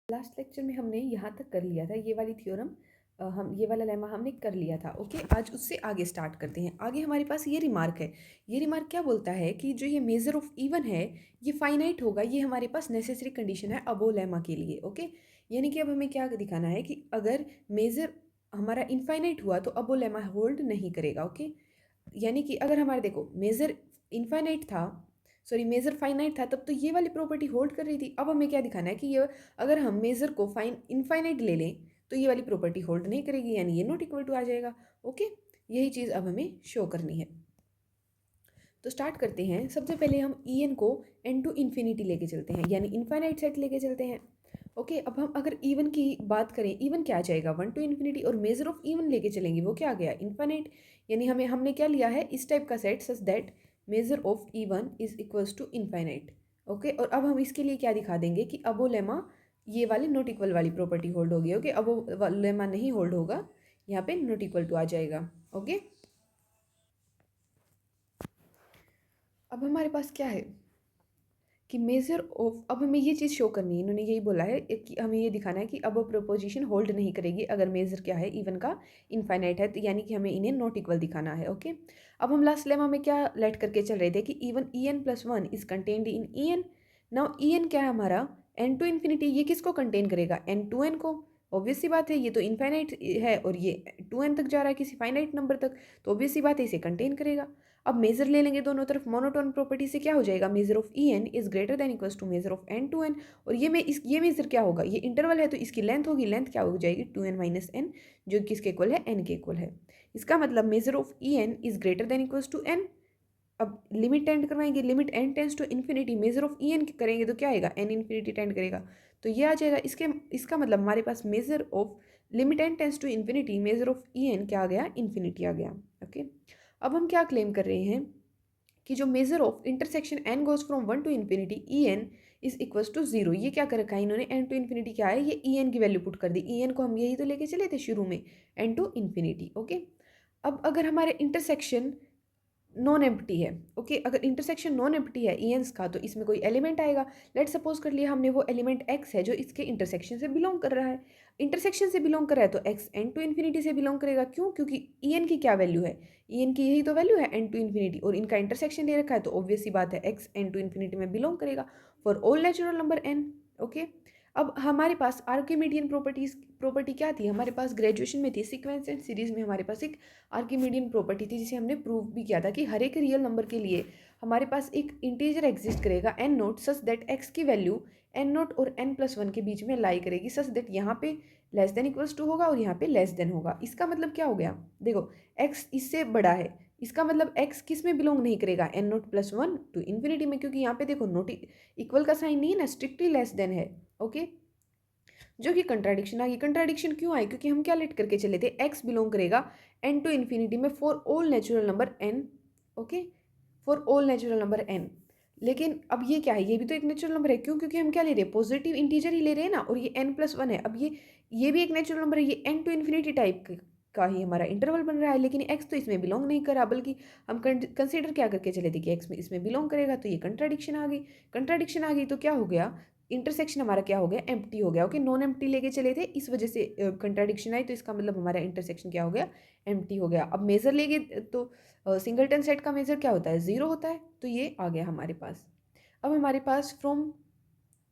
Last lecture में हमने यहाँ तक कर लिया था, ये वाली थ्योरम हम ये वाला लेमा हमने कर लिया था। ओके, आज उससे आगे स्टार्ट करते हैं। आगे हमारे पास ये रिमार्क है। ये रिमार्क क्या बोलता है कि जो ये मेजर ऑफ इवन है ये फाइनाइट होगा। ये हमारे पास नेसेसरी कंडीशन है अबो लेमा के लिए। ओके, यानी कि अब हमें क्या दिखाना है कि अगर मेजर हमारा इनफाइनाइट हुआ तो अबो लेमा होल्ड नहीं करेगा। ओके, यानी कि अगर हमारे देखो मेजर इनफाइनाइट था, सॉरी मेजर फाइनाइट था, तब तो ये वाली प्रॉपर्टी होल्ड कर रही थी। अब हमें क्या दिखाना है कि ये अगर हम मेजर को इनफाइनाइट ले लें तो ये वाली प्रॉपर्टी होल्ड नहीं करेगी, यानी ये नॉट इक्वल टू आ जाएगा। ओके, यही चीज़ अब हमें शो करनी है। तो स्टार्ट करते हैं। सबसे पहले हम ई एन को एन टू इन्फिनिटी लेके चलते हैं, यानी इनफाइनाइट सेट लेके चलते हैं। ओके, अब हम अगर इवन की बात करें, इवन क्या आ जाएगा 1 टू इन्फिनिटी, और मेजर ऑफ इवन लेके चलेंगे वो क्या आ गया इनफाइनाइट। यानी हमने क्या लिया है इस टाइप का set such that measure of E one is equals to infinite. Okay, और अब हम इसके लिए क्या दिखा देंगे कि अबो लेमा ये वाली नॉट इक्वल वाली प्रॉपर्टी होल्ड होगी। ओके, अबो लेमा नहीं होल्ड होगा, यहाँ पे नॉट इक्वल टू आ जाएगा। ओके, अब हमारे पास क्या है कि मेजर ऑफ, अब हमें ये चीज़ शो करनी है। इन्होंने यही बोला है कि हमें ये दिखाना है कि अब प्रोपोजिशन होल्ड नहीं करेगी अगर मेजर क्या है इवन का इनफाइनाइट है, तो यानी कि हमें इन्हें नॉट इक्वल दिखाना है। ओके, अब हम लास्ट लेमा में क्या लेट करके चल रहे थे कि E one E n plus one is contained in E n. Now E n क्या है हमारा एन टू इन्फिनिटी, ये किसको कंटेन करेगा एन टू एन को। ऑब्वियस सी बात है, ये तो इनफाइनाइट है और ये टू एन तक जा रहा है किसी फाइनाइट नंबर तक, तो ऑब्वियस सी बात है इसे कंटेन करेगा। अब मेजर ले लेंगे दोनों तरफ, मोनोटोन प्रॉपर्टी से क्या हो जाएगा measure of E n is greater than equals to measure of n to n. और ये मेजर क्या होगा, ये इंटरवल है तो इसकी लेंथ होगी, लेंथ क्या हो जाएगी टू एन माइनस एन, जो किसके इक्वल है एन के इक्वल है। इसका मतलब measure of E n is greater than equals to n. अब लिमिट टेंड करवाएंगे, limit n tends to infinity, measure of E n करेंगे तो क्या आएगा एन इन्फिनिटी टेंड करेगा, तो ये आ जाएगा। इसका मतलब हमारे पास measure of limit n tends to infinity, measure of E n क्या आ गया इन्फिनिटी आ गया। ओके, अब हम क्या क्लेम कर रहे हैं कि जो measure of intersection n goes from 1 to infinity E n is equals to 0। ये क्या कर रखा है इन्होंने, एन टू इन्फिनिटी क्या है, ये ई एन की वैल्यू पुट कर दी। ई एन को हम यही तो लेके चले थे शुरू में, एन टू इन्फिनिटी। ओके, अब अगर हमारे इंटरसेक्शन नॉन एम्प्टी है, ओके, अगर इंटरसेक्शन नॉन एम्प्टी है ई एन्स का तो इसमें कोई एलिमेंट आएगा। लेट सपोज कर लिया हमने वो एलिमेंट एक्स है जो इसके इंटरसेक्शन से बिलोंग कर रहा है। इंटरसेक्शन से बिलोंग कर रहा है तो एक्स एन टू इन्फिनिटी से बिलोंग करेगा। क्यों, क्योंकि ई एन की क्या वैल्यू है, ई एन की यही तो वैल्यू है एन टू इन्फिनिटी, और इनका इंटरसेक्शन दे रखा है तो ऑब्वियस सी बात है एक्स एन टू इन्फिनिटी में बिलोंग करेगा for all natural number n. Okay, अब हमारे पास आर्किमिडियन प्रॉपर्टी क्या थी, हमारे पास ग्रेजुएशन में थी सीक्वेंस एंड सीरीज में, हमारे पास एक आर्किमिडियन प्रॉपर्टी थी जिसे हमने प्रूव भी किया था कि हर एक रियल नंबर के लिए हमारे पास एक इंटीजर एग्जिस्ट करेगा n not such that x की वैल्यू एन नोट और एन प्लस वन के बीच में लाई करेगी, सच दैट यहाँ पे लेस देन इक्वल्स टू होगा और यहाँ पे लेस देन होगा। इसका मतलब क्या हो गया, देखो एक्स इससे बड़ा है, इसका मतलब एक्स किस में बिलोंग नहीं करेगा n not plus one to infinity में, क्योंकि यहाँ पे देखो नोट इक्वल का साइन नहीं है ना, स्ट्रिक्टली लेस देन है। ओके, जो कि कंट्राडिक्शन आ गई। कंट्राडिक्शन क्यों आई, क्योंकि हम क्या लेट करके चले थे एक्स बिलोंग करेगा एन टू इन्फिनिटी में for all natural number n. Okay, for all natural number n, लेकिन अब ये क्या है, ये भी तो एक नेचुरल नंबर है। क्यों, क्योंकि हम क्या ले रहे हैं पॉजिटिव इंटीजर ही ले रहे हैं ना, और ये एन प्लस वन है। अब ये भी एक नेचुरल नंबर है, ये एन टू इन्फिनिटी टाइप का ही हमारा इंटरवल बन रहा है, लेकिन एक्स तो इसमें बिलोंग नहीं करा, बल्कि हम कंसिडर क्या करके चले थे कि एक्स में इसमें बिलोंग करेगा, तो ये कंट्राडिक्शन आ गई। कंट्राडिक्शन आ गई तो क्या हो गया, इंटरसेक्शन हमारा क्या हो गया एम्प्टी हो गया। ओके, नॉन एम्प्टी लेके चले थे इस वजह से कंट्राडिक्शन आई, तो इसका मतलब हमारा इंटरसेक्शन क्या हो गया एम्प्टी हो गया। अब मेजर लेके तो सिंगलटन सेट का मेजर क्या होता है जीरो होता है, तो ये आ गया हमारे पास। अब हमारे पास from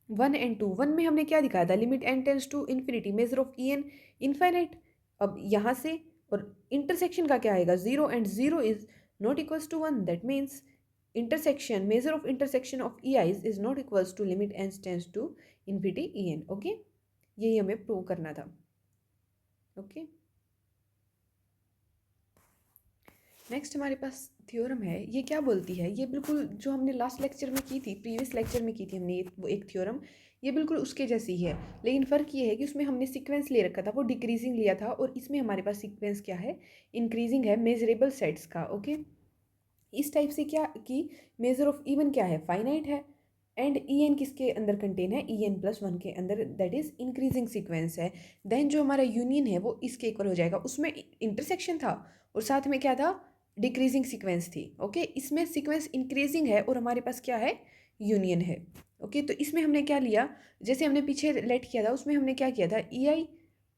one and two, one में हमने क्या दिखाया था limit n tends to infinity measure of E n infinite. अब यहाँ से और इंटरसेक्शन का क्या आएगा zero, and zero is not equals to one, that means intersection measure of intersection of ei's is not equals to limit n tends to infinity en। Okay, यही हमें prove करना था। ओके, नेक्स्ट हमारे पास theorem है। ये क्या बोलती है, ये बिल्कुल जो हमने लास्ट लेक्चर में की थी, प्रीवियस लेक्चर में की थी हमने वो एक थ्योरम, ये बिल्कुल उसके जैसी ही है, लेकिन फ़र्क ये है कि उसमें हमने सीक्वेंस ले रखा था, वो डिक्रीजिंग लिया था, और इसमें हमारे पास सीक्वेंस क्या है इंक्रीजिंग है मेजरेबल सेट्स का। ओके, इस टाइप से क्या कि मेजर ऑफ इवन क्या है फाइनाइट है, एंड ई एन किसके अंदर कंटेन है ई एन प्लस वन के अंदर, दैट इज इंक्रीजिंग सीक्वेंस है। देन जो हमारा यूनियन है वो इसके इक्वल हो जाएगा, उसमें इंटरसेक्शन था और साथ में क्या था डिक्रीजिंग सीक्वेंस थी। ओके, इसमें सीक्वेंस इंक्रीजिंग है और हमारे पास क्या है यूनियन है। ओके, तो इसमें हमने क्या लिया, जैसे हमने पीछे लेट किया था उसमें हमने क्या किया था, ई i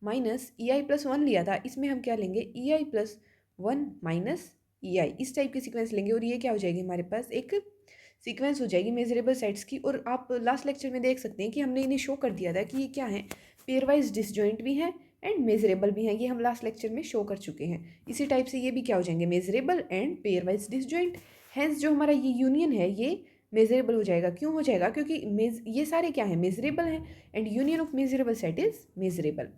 minus E I plus one लिया था, इसमें हम क्या लेंगे, ई आई प्लस वन माइनस ई आई, इस टाइप की सीक्वेंस लेंगे और ये क्या हो जाएगी हमारे पास एक सीक्वेंस हो जाएगी मेजरेबल सेट्स की। और आप लास्ट लेक्चर में देख सकते हैं कि हमने इन्हें शो कर दिया था कि ये क्या है, पेयर वाइज डिसजॉइंट भी हैं एंड मेजरेबल भी हैं, ये हम लास्ट लेक्चर में शो कर चुके हैं। इसी टाइप से ये भी क्या हो जाएंगे, measurable and pairwise disjoint. Hence जो हमारा ये यूनियन है ये मेजरेबल हो जाएगा। क्यों हो जाएगा, क्योंकि ये सारे क्या है, मेजरेबल हैं and union of measurable set is measurable.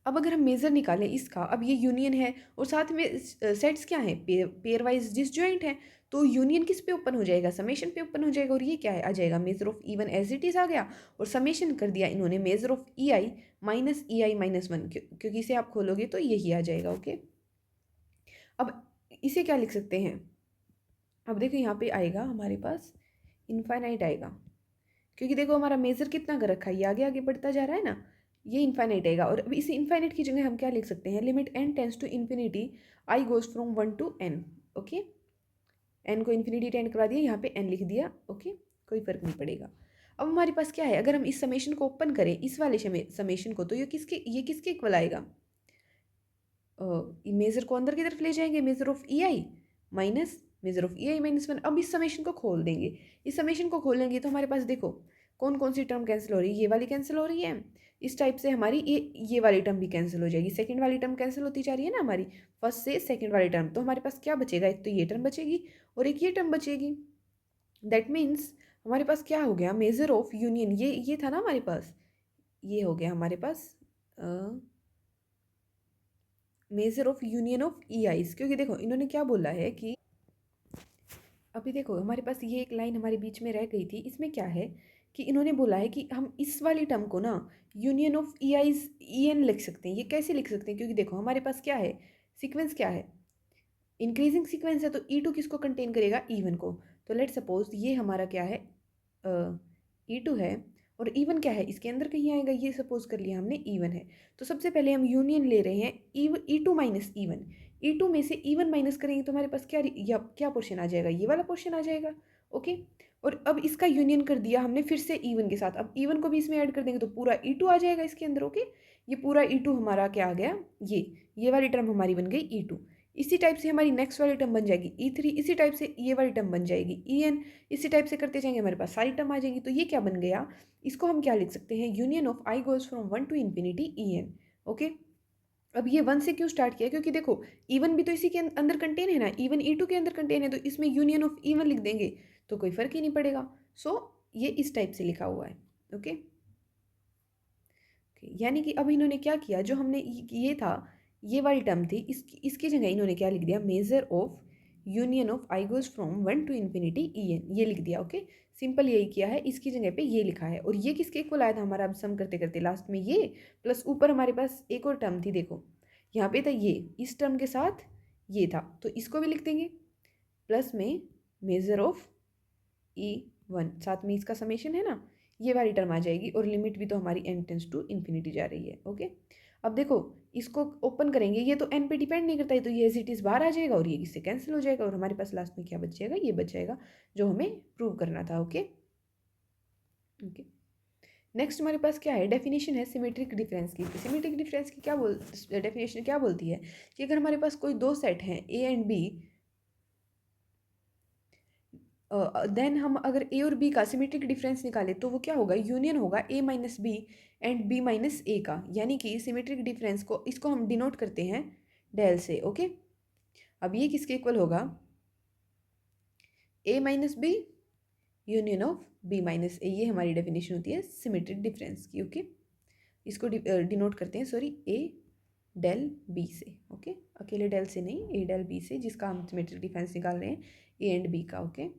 अब अगर हम मेज़र निकालें इसका, अब ये यूनियन है और साथ में सेट्स क्या हैं, पेयर वाइज डिसजॉइंट हैं, तो यूनियन किस पे ओपन हो जाएगा, समेशन पे ओपन हो जाएगा। और ये क्या है, आ जाएगा measure of even as it is आ गया, और समेशन कर दिया इन्होंने measure of E i minus E i minus one, क्योंकि इसे आप खोलोगे तो यही आ जाएगा। ओके, अब इसे क्या लिख सकते हैं, अब देखो यहाँ पे आएगा हमारे पास इनफाइनाइट आएगा, क्योंकि देखो हमारा मेजर कितना कर रखा है, ये आगे आगे बढ़ता जा रहा है ना, ये इनफाइनाइट आएगा। और अब इस इनफाइनाइट की जगह हम क्या लिख सकते हैं, limit n tends to infinity i goes from one to n. Okay, n को इन्फिनिटी टेंड करवा दिया, यहाँ पे एन लिख दिया। ओके, कोई फर्क नहीं पड़ेगा। अब हमारे पास क्या है, अगर हम इस समेशन को ओपन करें, इस वाले समेशन को, तो ये किसके इक्वल आएगा, मेजर को अंदर की तरफ ले जाएंगे, major of E i minus major of E i minus one. अब इस समेशन को खोल देंगे, इस समेशन को खोलेंगे तो हमारे पास देखो कौन कौन सी टर्म कैंसिल हो रही है, ये वाली कैंसिल हो रही है, इस टाइप से हमारी ये वाली टर्म भी कैंसिल हो जाएगी, सेकंड वाली टर्म कैंसिल होती जा रही है ना हमारी, फर्स्ट से सेकंड वाली टर्म। तो हमारे पास क्या बचेगा, एक तो ये टर्म बचेगी और एक ये टर्म बचेगी। दैट मीन्स हमारे पास क्या हो गया, मेजर ऑफ यूनियन, ये था ना हमारे पास, ये हो गया हमारे पास measure of union of E i's. क्योंकि देखो इन्होंने क्या बोला है कि अभी देखो हमारे पास ये एक लाइन हमारे बीच में रह गई थी, इसमें क्या है कि इन्होंने बोला है कि हम इस वाली टर्म को ना union of E i's E n लिख सकते हैं। ये कैसे लिख सकते हैं, क्योंकि देखो हमारे पास क्या है, सीक्वेंस क्या है, इंक्रीजिंग सीक्वेंस है, तो ई टू किसको कंटेन करेगा, ई वन को। तो लेट सपोज ये हमारा क्या है, ई टू है और ई वन क्या है, इसके अंदर कहीं आएगा, ये सपोज कर लिया हमने ई वन है। तो सबसे पहले हम यूनियन ले रहे हैं E two minus E one, E two में से ई वन माइनस करेंगे तो हमारे पास क्या पोर्शन आ जाएगा, ये वाला पोर्शन आ जाएगा। ओके, और अब इसका यूनियन कर दिया हमने फिर से ई वन के साथ, अब ई वन को भी इसमें ऐड कर देंगे तो पूरा ई टू आ जाएगा इसके अंदर। ओके, ये पूरा ई टू हमारा क्या आ गया, ये वाली टर्म हमारी बन गई ई टू। इसी टाइप से हमारी नेक्स्ट वाली टर्म बन जाएगी ई थ्री, इसी टाइप से ये वाली टर्म बन जाएगी ई एन, इसी टाइप से करते जाएंगे हमारे पास सारी टर्म आ जाएंगी। तो ये क्या बन गया, इसको हम क्या लिख सकते हैं, union of i goes from one to infinity E n. Okay, अब ये वन से क्यों स्टार्ट किया, क्योंकि देखो ईवन भी तो इसी के अंदर कंटेन है ना, ईवन ई टू के अंदर कंटेन है, तो इसमें यूनियन ऑफ ईवन लिख देंगे तो कोई फर्क ही नहीं पड़ेगा। सो ये इस टाइप से लिखा हुआ है। ओके, यानी कि अब इन्होंने क्या किया, जो हमने ये था, ये वाली टर्म थी, इसकी जगह इन्होंने क्या लिख दिया, measure of union of i goes from one to infinity E n, ये लिख दिया। ओके, सिंपल यही किया है, इसकी जगह पे ये लिखा है। और ये किसके इक्वल आया था हमारा, अब सम करते करते लास्ट में ये प्लस ऊपर हमारे पास एक और टर्म थी, देखो यहाँ पे था ये, इस टर्म के साथ ये था, तो इसको भी लिख देंगे प्लस में मेजर ऑफ ई वन, साथ में इसका समेशन है ना, ये वाली टर्म आ जाएगी। और लिमिट भी तो हमारी एन टेंस टू इन्फिनिटी जा रही है। ओके, अब देखो इसको ओपन करेंगे, ये तो एन पे डिपेंड नहीं करता है, तो ये एज इट इज़ बाहर आ जाएगा और ये इससे कैंसिल हो जाएगा और हमारे पास लास्ट में क्या बच जाएगा, ये बच जाएगा जो हमें प्रूव करना था। ओके ओके, नेक्स्ट हमारे पास क्या है, डेफिनेशन है सिमेट्रिक डिफरेंस की। सिमेट्रिक डिफरेंस की क्या डेफिनेशन क्या बोलती है कि अगर हमारे पास कोई दो सेट हैं ए एंड बी, देन हम अगर ए और बी का सिमेट्रिक डिफरेंस निकाले तो वो क्या होगा, यूनियन होगा A minus B and B minus A का। यानी कि सिमेट्रिक डिफरेंस को इसको हम डिनोट करते हैं डेल से। ओके, अब ये किसके इक्वल होगा, A minus B union of B minus A, ये हमारी डेफिनेशन होती है सिमेट्रिक डिफरेंस की। ओके, इसको डिनोट करते हैं, सॉरी, ए डेल बी से। ओके, अकेले डेल से नहीं, ए डेल बी से, जिसका हम सिमेट्रिक डिफरेंस निकाल रहे हैं ए एंड बी का। ओके,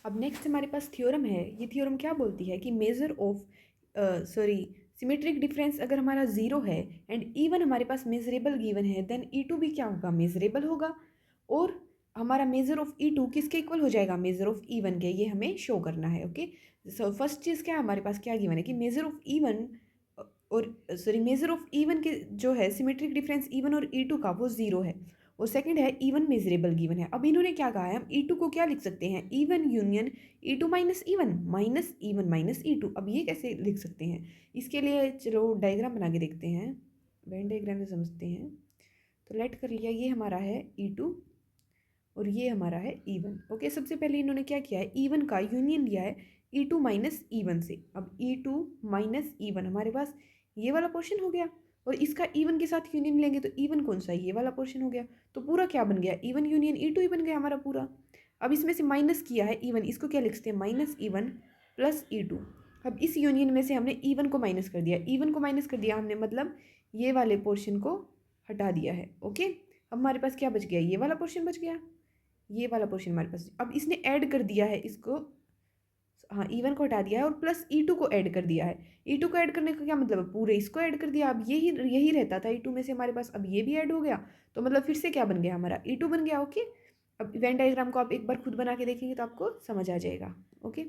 अब नेक्स्ट हमारे पास थ्योरम है। ये थ्योरम क्या बोलती है कि measure of sorry symmetric difference अगर हमारा जीरो है एंड इवन हमारे पास मेजरेबल गिवन है, देन ई टू भी क्या होगा, मेजरेबल होगा। और हमारा मेजर ऑफ ई टू किसके इक्वल हो जाएगा, मेजर ऑफ ई वन के, ये हमें शो करना है। ओके, सो फर्स्ट चीज़ क्या है हमारे पास, क्या गिवन है कि मेजर ऑफ ई वन और sorry major of E one के जो है सिमेट्रिक डिफरेंस ई वन और ई टू का वो जीरो है। और सेकंड है इवन मेजरेबल गिवन है। अब इन्होंने क्या कहा है, हम E2 को क्या लिख सकते हैं, even union E2 minus even minus E2। अब ये कैसे लिख सकते हैं, इसके लिए चलो डायग्राम बना के देखते हैं, वेन डायग्राम से समझते हैं। तो लेट कर लिया, ये हमारा है E2 और ये हमारा है इवन। ओके, सबसे पहले इन्होंने क्या किया है, इवन का यूनियन लिया है E2 माइनस इवन से। अब E2 माइनस इवन हमारे पास ये वाला पोर्शन हो गया, और इसका इवन के साथ यूनियन लेंगे तो इवन कौन सा है, ये वाला पोर्शन हो गया। तो पूरा क्या बन गया, इवन यूनियन E2 ही बन गया हमारा पूरा। अब इसमें से माइनस किया है इवन, इसको क्या लिखते हैं, माइनस इवन प्लस E2। अब इस यूनियन में से हमने इवन को माइनस कर दिया, इवन को माइनस कर दिया हमने, मतलब ये वाले पोर्शन को हटा दिया है। ओके, अब हमारे पास क्या बच गया, ये वाला पोर्शन बच गया, ये वाला पोर्शन हमारे पास। अब इसने ऐड कर दिया है इसको, हाँ इवन को हटा दिया है और प्लस E2 को ऐड कर दिया है। E2 को ऐड करने का क्या मतलब है, पूरे इसको ऐड कर दिया। अब यही यही रहता था E2 में से हमारे पास, अब ये भी ऐड हो गया, तो मतलब फिर से क्या बन गया हमारा, E2 बन गया। ओके, अब वेन डायग्राम को आप एक बार खुद बना के देखेंगे तो आपको समझ आ जाएगा। ओके,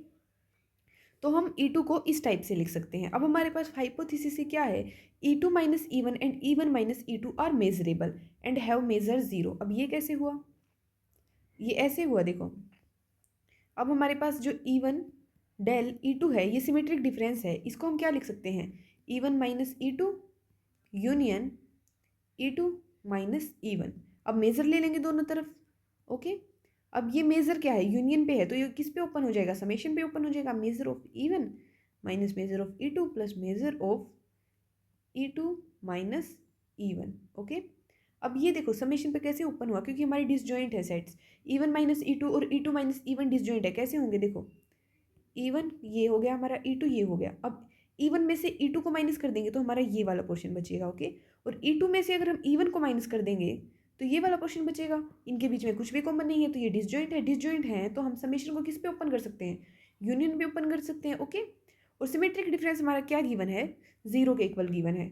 तो हम E2 को इस टाइप से लिख सकते हैं। अब हमारे पास हाइपोथेसिस से क्या है, E2 minus E one and E one minus E2 are measurable and have measure 0। अब ये कैसे हुआ, ये ऐसे हुआ, देखो अब हमारे पास जो इवन डेल E2 है, ये सिमेट्रिक डिफरेंस है, इसको हम क्या लिख सकते हैं, even minus E2 union E2 minus even. अब मेज़र ले लेंगे दोनों तरफ। ओके, अब ये मेज़र क्या है, यूनियन पे है, तो ये किस पे ओपन हो जाएगा, समेशन पे ओपन हो जाएगा। Measure of even minus measure of E2 plus measure of E2 minus even. Okay, अब ये देखो समेशन पे कैसे ओपन हुआ, क्योंकि हमारी डिसजॉइंट है सेट्स, इवन माइनस E2 और E2 माइनस इवन डिसजॉइंट है। कैसे होंगे, देखो इवन ये हो गया हमारा, E2 ये हो गया। अब इवन में से E2 को माइनस कर देंगे तो हमारा ये वाला पोर्शन बचेगा। ओके, और E2 में से अगर हम इवन को माइनस कर देंगे तो ये वाला पोर्शन बचेगा। इनके बीच में कुछ भी कॉमन नहीं है, तो ये डिसजॉइंट है। डिसजॉइंट है तो हम समेशन को किस पे ओपन कर सकते हैं, यूनियन पे ओपन कर सकते हैं। ओके, और सिमेट्रिक डिफरेंस हमारा क्या गिवन है, 0 के इक्वल गिवन है।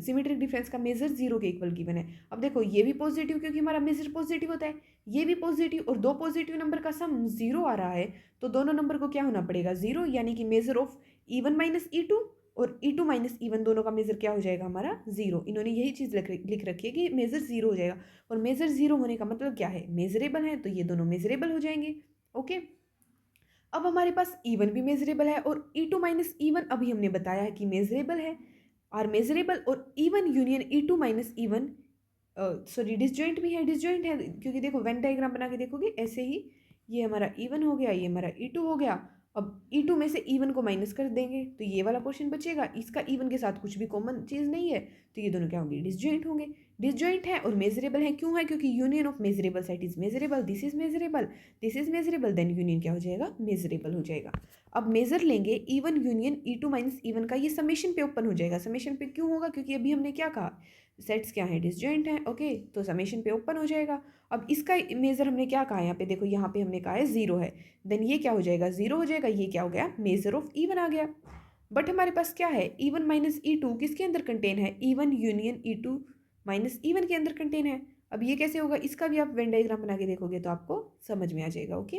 सिमेट्रिक डिफरेंस का मेजर 0 के इक्वल गिवन है। अब देखो ये भी पॉजिटिव, क्योंकि हमारा मेजर पॉजिटिव होता है, ये भी पॉजिटिव, और दो पॉजिटिव नंबर का सम 0 आ रहा है, तो दोनों नंबर को क्या होना पड़ेगा, 0, यानी कि major of even minus E2 और E2 माइनस इवन दोनों का मेजर क्या हो जाएगा हमारा, 0। इन्होंने यही चीज़ लिख रखी है कि मेजर 0 हो जाएगा, और मेजर 0 होने का मतलब क्या है, मेजरेबल है, तो ये दोनों मेजरेबल हो जाएंगे। ओके, अब हमारे पास इवन भी मेजरेबल है और E2 माइनस इवन अभी हमने बताया है कि मेजरेबल है, और मेजरेबल और even union E2 minus even sorry disjoint भी है, डिसजॉइंट है, क्योंकि देखो वेन डायग्राम बना के देखोगे ऐसे ही, ये हमारा इवन हो गया, ये हमारा E2 हो गया। अब E2 में से इवन को माइनस कर देंगे तो ये वाला पोर्शन बचेगा, इसका इवन के साथ कुछ भी कॉमन चीज़ नहीं है, तो ये दोनों क्या होंगे, डिसजॉइंट होंगे। डिसजॉइंट है और मेजरेबल है, क्यों है, क्योंकि union of measurable set is measurable, this is measurable, this is measurable, then union क्या हो जाएगा, मेजरेबल हो जाएगा। अब मेजर लेंगे even union E2 minus even का, ये समेशन पे ओपन हो जाएगा। समेशन पे क्यों होगा, क्योंकि अभी हमने क्या कहा, सेट्स क्या है, डिसजॉइंट है। ओके, तो समेशन पे ओपन हो जाएगा। अब इसका मेजर हमने क्या कहा, यहाँ पे देखो, यहाँ पे हमने कहा है 0 है, देन ये क्या हो जाएगा, 0 हो जाएगा। ये क्या हो गया, मेजर ऑफ इवन आ गया। बट हमारे पास क्या है, इवन माइनस E2 किसके अंदर कंटेन है, even union E2 minus even के अंदर कंटेन है। अब ये कैसे होगा, इसका भी आप वेन डायग्राम बना के देखोगे तो आपको समझ में आ जाएगा। ओके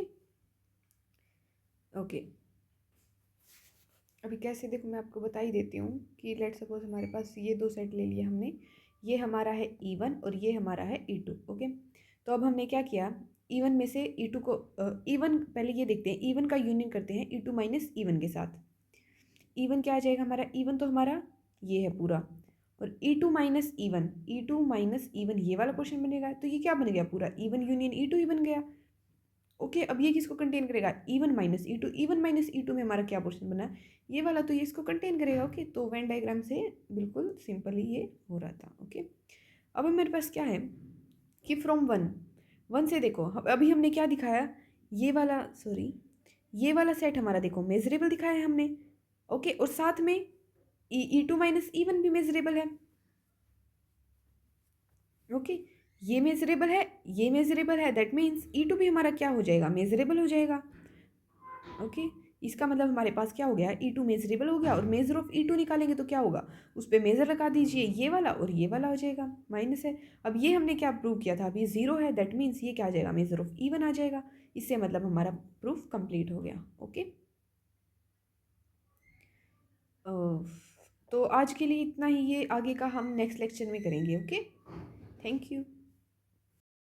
ओके, अभी कैसे, देखो मैं आपको बता ही देती हूँ कि लेट सपोज हमारे पास ये दो सेट ले लिया हमने, ये हमारा है E1 और ये हमारा है E2। ओके, तो अब हमने क्या किया, इवन में से E2 को इवन, पहले ये देखते हैं, इवन का यूनियन करते हैं E2 माइनस इवन के साथ। इवन क्या आ जाएगा हमारा, इवन तो हमारा ये है पूरा, और E2 minus even, E2 minus even ये वाला पोर्शन बनेगा, तो ये क्या बन गया, पूरा इवन यूनियन E2 ही बन गया। ओके, अब ये किसको कंटेन करेगा, even minus E2, even minus E2 में हमारा क्या पोर्शन बना, ये वाला, तो ये इसको कंटेन करेगा। ओके, तो वेन डायग्राम से बिल्कुल सिंपली ये हो रहा था। ओके, अब मेरे पास क्या है कि फ्रॉम वन से देखो, अभी हमने क्या दिखाया, ये वाला, सॉरी ये वाला सेट हमारा देखो मेजरेबल दिखाया है हमने। ओके, और साथ में E2 माइनस इवन भी मेजरेबल है। ओके, ये मेजरेबल है, ये मेजरेबल है, दैट मीन्स E2 भी हमारा क्या हो जाएगा, मेजरेबल हो जाएगा। ओके, इसका मतलब हमारे पास क्या हो गया, E2 मेजरेबल हो गया, और मेजर ऑफ E2 निकालेंगे तो क्या होगा, उस पर मेजर लगा दीजिए, ये वाला और ये वाला हो जाएगा, माइनस है। अब ये हमने क्या प्रूव किया था, अभी 0 है, दैट मीन्स ये क्या आ जाएगा, मेजर ऑफ इवन आ जाएगा। इससे मतलब हमारा प्रूफ कंप्लीट हो गया। ओके, तो आज के लिए इतना ही, ये आगे का हम नेक्स्ट लेक्चर में करेंगे। Okay, thank you.